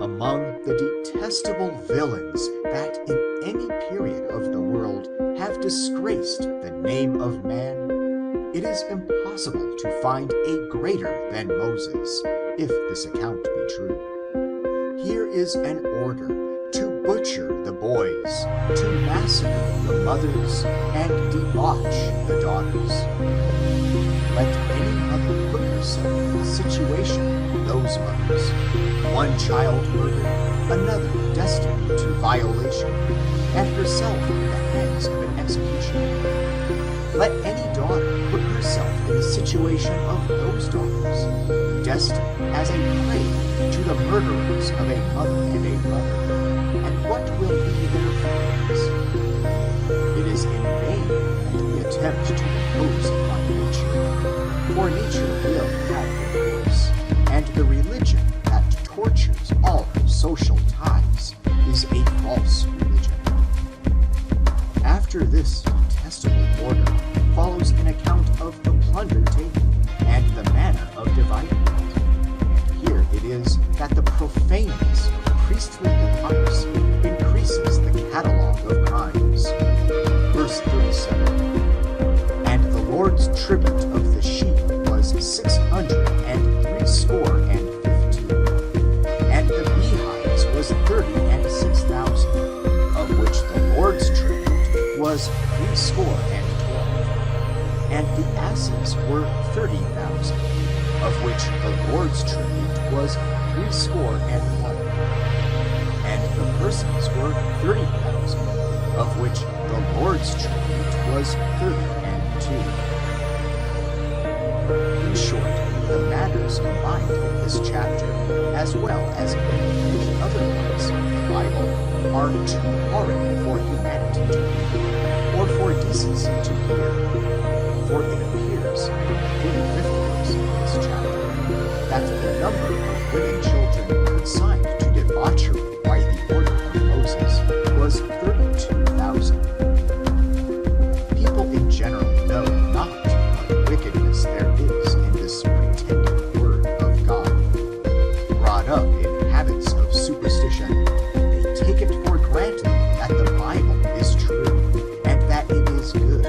Among the detestable villains that in any period of the world have disgraced the name of man, it is impossible to find a greater than Moses, if this account be true. Here is an order to butcher the boys, to massacre the mothers, and debauch the daughters. Let any mother put herself in the situation of those mothers. One child murdered, another destined to violation, and herself in the hands of an executioner. Let any daughter put herself in the situation of those daughters, destined as a prey to the murderers of a mother and a brother, and what will be their feelings? It is in vain that we attempt to impose upon nature, for nature will have her course, and the religion that tortures all her social ties is a false religion. After this detestable order follows an account of the plunder taken and the manner of dividing it. And here it is that the profaneness of priestly hypocrisy increases the catalogue of crimes. Verse 37. And the Lord's tribute of the sheep was 660 and the beehives was 36,000, of which the Lord's tribute was 312, and the asses were 30,000, of which the Lord's tribute was 301, and the persons were 30,000, of which the Lord's tribute was 32. In short, the matters combined in this chapter, as well as in many other parts of the Bible, are too horrid for humanity to read, or for decency to hear. For it appears in the 35th verse of this chapter that the number of women children consigned to debauchery by the order of Moses was 32,000. People in general know not what wickedness there is in this pretended word of God. Brought up in habits of superstition, they take it for granted that the Bible is true and that it is good.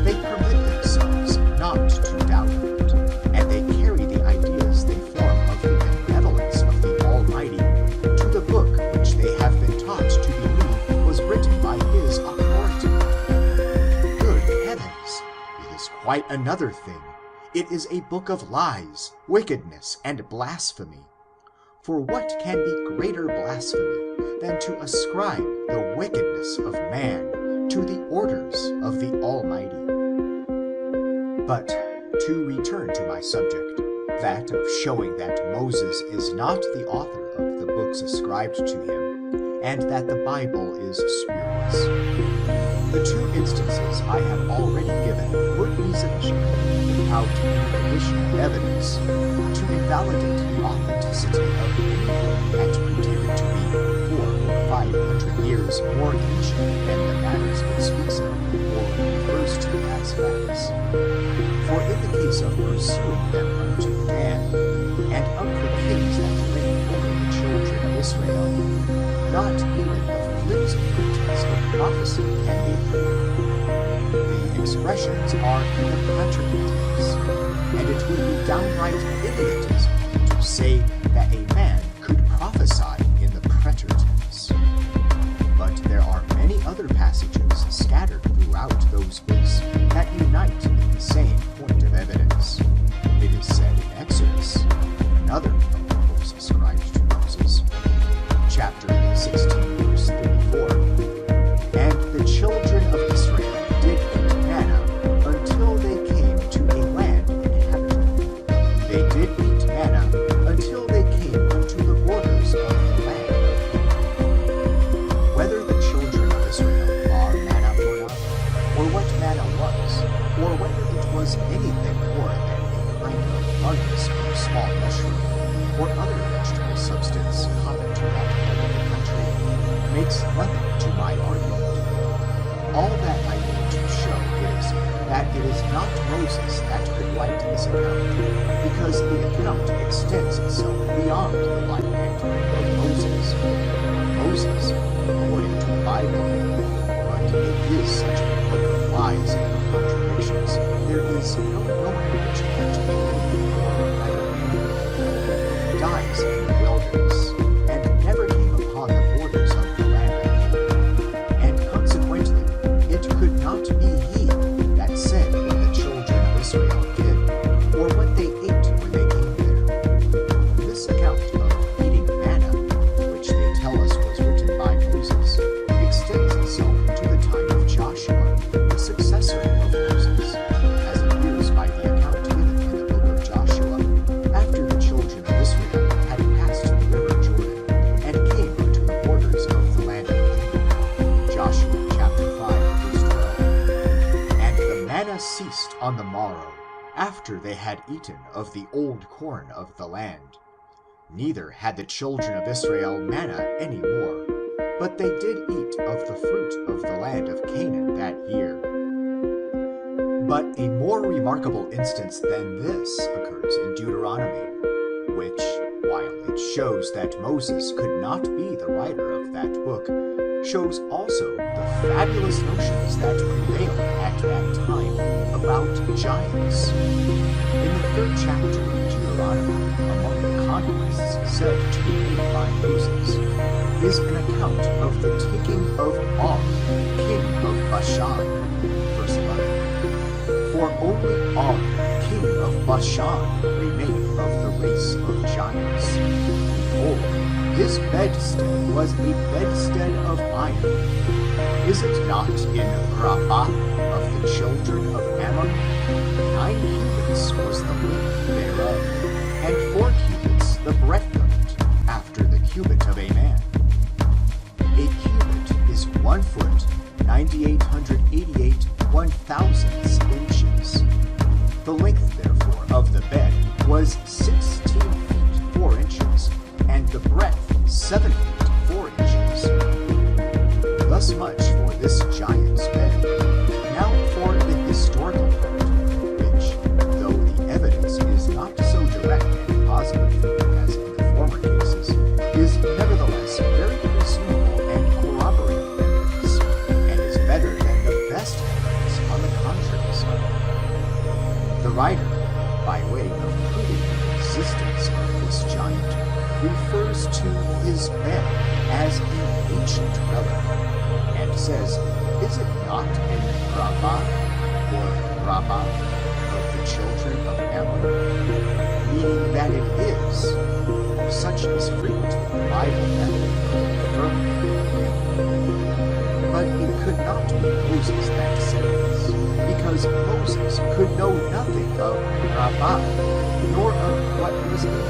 They permit themselves not to doubt it, and they carry the ideas they form of the benevolence of the Almighty to the book which they have been taught to believe was written by His authority. Good heavens! It is quite another thing. It is a book of lies, wickedness, and blasphemy. For what can be greater blasphemy than to ascribe the wickedness of man to the orders of the Almighty? But to return to my subject, that of showing that Moses is not the author of the books ascribed to him, and that the Bible is spurious. The two instances I have already given would be sufficient, without any additional evidence, to invalidate the authenticity of any book that pretended to be 400 or 500 years more ancient than the matters it speaks of or refers to as facts. For in the case of pursuing them unto Dan, and of the kings that reigned over the children of Israel, not even the flimsy pretense of prophecy can be approved. The expressions are in the preteritense, and it would be downright idiotism to say that a man could prophesy in the preteritense. But there are many other passages scattered throughout those books that unite in the same point of evidence. It is said in Exodus, another of the books ascribed to Moses, chapter 16, verse 34, and the children of Israel did eat manna until they came to a land inhabited. They did eat manna until they came unto the borders of the land. Whether the children of Israel are manna or not, or what manna was, or whether it was anything more than a kind of fungus or small mushroom, or other vegetable substance common to that part of the country, makes nothing to my argument. All that I mean to show is that it is not Moses that could write this account, because the account extends itself beyond the life and of Moses. is no known which kept the dies in the wilderness, and never came upon the borders of the land of Canaan. And consequently, it could not be he that said what the children of Israel did, or what they ate when they came there. This account of eating manna, which they tell us was written by Moses, extends itself to the time of Joshua, the successor of Moses, as appears by the account given in the book of Joshua, after the children of Israel had passed the river Jordan, and came unto the borders of the land of Canaan. Joshua chapter 5, verse 12. And the manna ceased on the morrow, after they had eaten of the old corn of the land. Neither had the children of Israel manna any more, but they did eat of the fruit of the land of Canaan that year. But a more remarkable instance than this occurs in Deuteronomy, which, while it shows that Moses could not be the writer of that book, shows also the fabulous notions that prevailed at that time about giants. In the 3rd chapter of Deuteronomy, among the conquests said to be made by Moses, is an account of the taking of Og, king of Bashan. Verse 11. For only Og, king of Bashan, remained of the race of giants. Behold, his bedstead was a bedstead of iron. Is it not in Rabbah of the children of Ammon? 9 cubits was the length thereof, and 4 cubits the breadth of it, after the cubit of a man. A cubit is 1 foot, 9,888 1/1000 inches. The length, therefore, of the bed was 16 feet 4 inches, and the breadth 7 feet 4 inches. Thus much for this giant's bed. Now for the historical part, which, though the evidence is not so direct and positive as in the former cases, is nevertheless very presumable and corroborated evidence, and is better than the best evidence on the contrary side. The writer, by way of proving the existence of this giant, refers to his bed as an ancient relic, and says, is it not in Rabbah, or Rabbah, of the children of Ammon? Meaning that it is. Such is frequently the Bible method of affirming. But it could not be Moses that said this, because Moses could know nothing of Rabbah, nor of what was in it.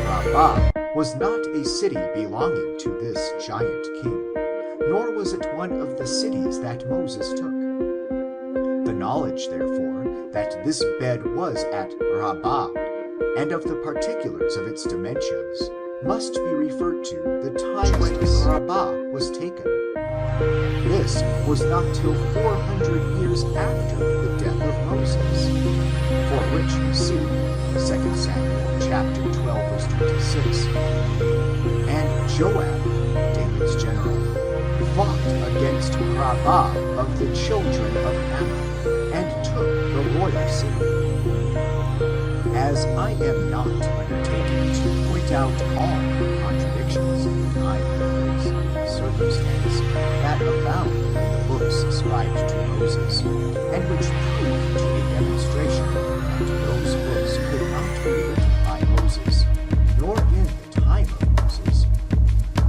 Rabbah was not a city belonging to this giant king, nor was it one of the cities that Moses took. The knowledge, therefore, that this bed was at Rabbah, and of the particulars of its dimensions, must be referred to the time when Rabbah was taken. This was not till 400 years after the death of Moses, for which you see 2 Samuel chapter 12, verse 26. And Joab, David's general, fought against Rabbah of the children of Ammon, and took the royal city. As I am not undertaking to point out all the contradictions in time, place, and circumstance that abound in the books ascribed to Moses, and which prove to a demonstration that those books could not be written by Moses, nor in the time of Moses,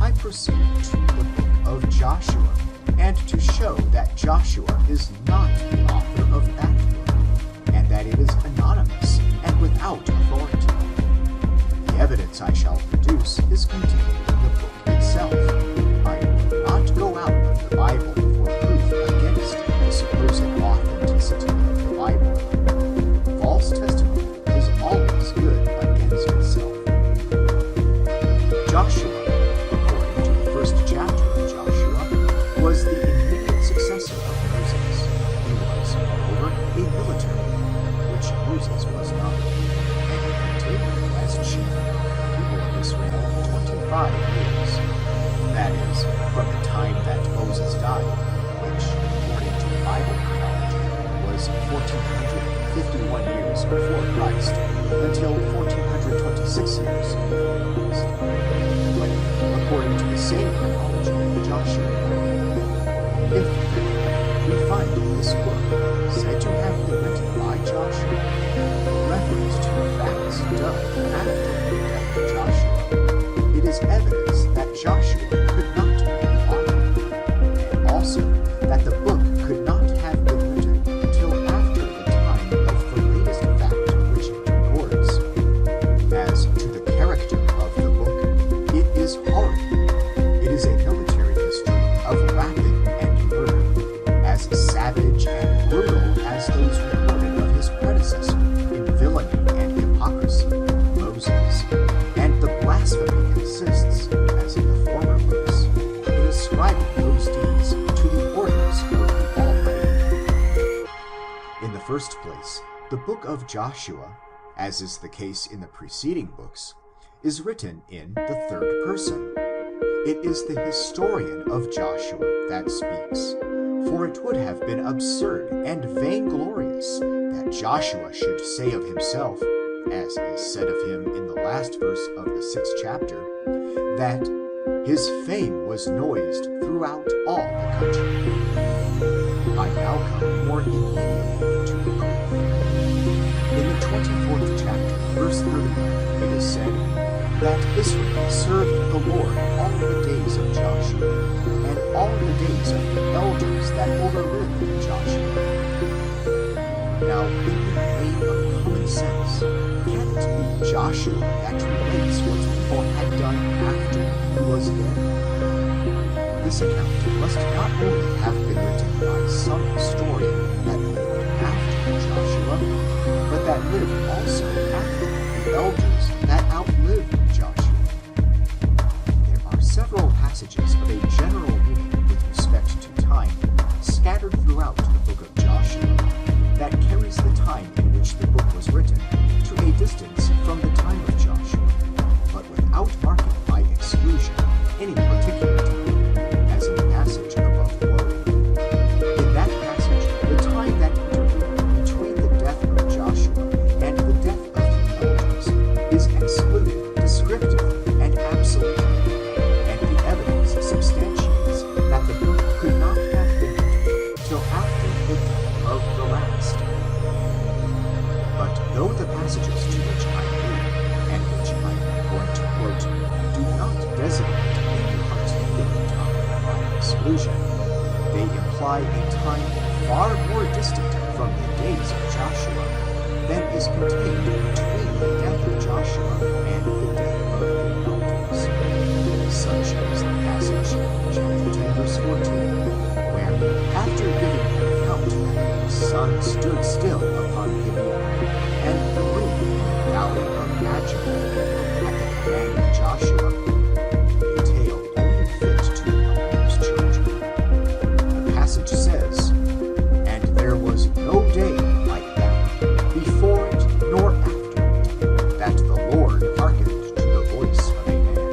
I proceed to the book of Joshua, and to show that Joshua is not the author of that book, and that it is anonymous and without authority. The evidence I shall produce is contained in the book itself. I will not go out of the Bible for proof against the supposed authenticity of the Bible. False testimony is always good against itself. Joshua, according to the 1st chapter of Joshua, was the immediate successor of Moses. He was, moreover, a military man, which Moses was not, and he continued as chief of the people of Israel 25 years. That is, from the time that Moses died, which, according to Bible chronology, was 1400 51 years before Christ until 1426 years before Christ, when, according to the same chronology, Joshua died. If, then, we find this book said to have been written by Joshua, reference to facts done after the death of Joshua, it is evidence that Joshua could not be the author, and also that the book could not have been written until after the time of the latest fact which it records. As to the character of the book, it is horrid. It is a military history of rapine and murder, as savage and brutal as those recorded of his predecessor in villainy and hypocrisy, Moses, and the blasphemy consists, as in the former books, in ascribing those deeds to the orders of the Almighty. In the first place, the book of Joshua, as is the case in the preceding books, is written in the third person. It is the historian of Joshua that speaks, for it would have been absurd and vainglorious that Joshua should say of himself, as is said of him in the last verse of the 6th chapter, that his fame was noised throughout all the country. I now come more immediately to the proof. In the 24th chapter, verse 39, it is said that Israel served the Lord all the days of Joshua, and all the days of the elders that overlived Joshua. Now, in the name of common sense, can it be Joshua that relates what people had done after he was dead? This account must not only have been written by some historian that lived after Joshua, but that lived also after the elders that outlived Joshua. There are several passages of a general meaning with respect to time scattered throughout the book of Joshua that carries the time in which the book was written to a distance from the time of Joshua, but without marking by exclusion any particular time, as in the passage above quoted. In that passage, the time that intervened between the death of Joshua and the death of the elders is excluded descriptively and absolutely, and the evidence substantiates that the book could not have been written till after the death of the last. But though the passages to which I allude, and which I am going to quote, do not designate any particular time by exclusion, they imply a time far more distant from the days of Joshua than is contained between the death of Joshua and the death of the elders. Such is the passage in chapter 10, verse 14, where, after giving an account that the sun stood still upon Gibeon, and the moon in the valley of Ajalon, at the command of Joshua, a tale only fit to amuse children. The passage says, "And there was no day like that, before it nor after it, that the Lord hearkened to the voice of a man."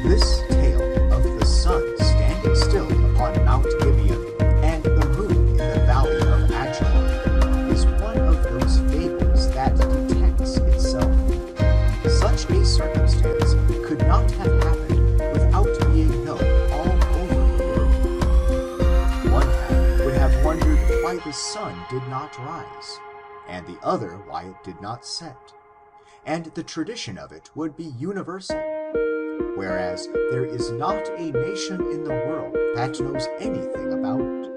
This tale of the sun standing still upon Mount Gibeon and the moon in the valley of Ajalon is one of those fables that detects itself. Such a circumstance could not have happened without being known all over the world. One would have wondered why the sun did not rise, and the other why it did not set, and the tradition of it would be universal, whereas there is not a nation in the world that knows anything about it.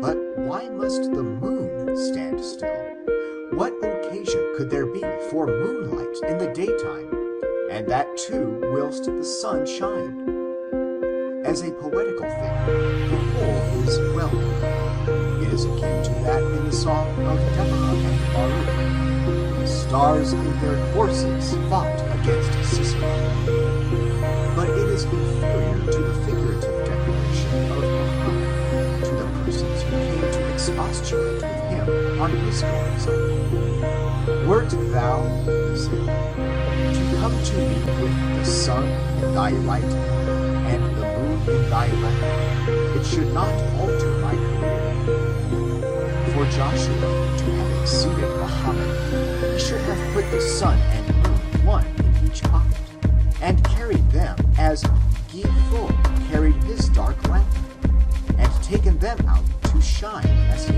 But why must the moon stand still? What occasion could there be for moonlight in the daytime, and that too whilst the sun shined? As a poetical thing, the whole is well known. It is akin to that in the song of Deborah and Baruch. The stars in their courses fought against Sisera. But it is inferior to the figurative declaration of Muhammad, to the persons who came to expostulate with him on his goings on. "Wert thou," he said, "to come to me with the sun in thy right hand, and the moon in thy left, it should not alter my career. For Joshua to have exceeded Muhammad, he should have put the sun and moon one in each pocket, and carried them as Giful carried his dark lamp, and taken them out to shine as he